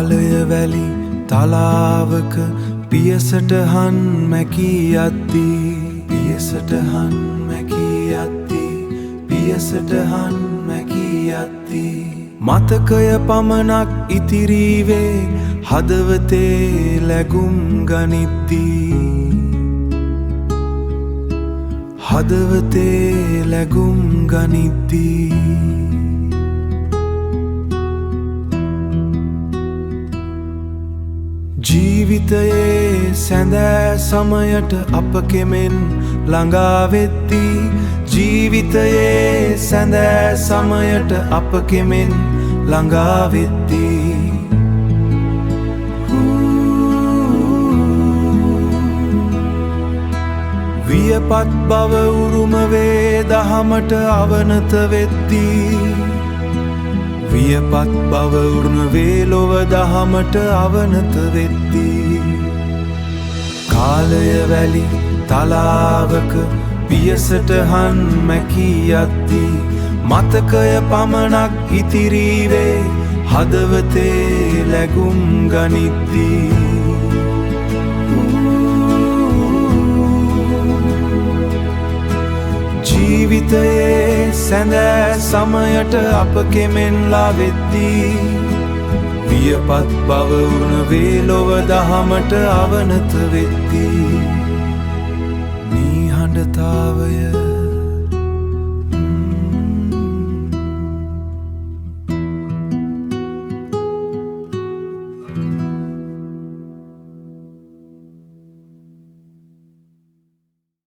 කාලය වැලි තලාවක පියසටහන් මැකී යද්දී පියසටහන් මැකී යද්දී පියසටහන් මැකී යද්දී මතකය පමණක් ඉතිරිවේ හදවතේ ලැබුම් ගනිද්දී හදවතේ ලැබුම් ගනිද්දී ජීවිතයේ සැඳෑ සමයට අප කෙමෙන් ළඟා වෙද්දී ජීවිතයේ සැඳෑ සමයට අප කෙමෙන් ළඟා වෙද්දී වියපත් බව උරුම වේ දහමට අවනත වෙද්දී වියපත් බව උරුම වේ ලොව දහමට අවනත වෙද්දී කාලය වැලි තලාවක පියසටහන් මැකී යද්දී මතකය පමණක් ඉතිරිවේ හදවතේ ලැබුම් ගනිද්දී ජීවිතයේ සැඳෑ සමයට අප කෙමෙන් ලාවෙද්දී වියපත් බව උරුම වේ ලොව දහමට අවනත වෙද්දී නිහඬතාවය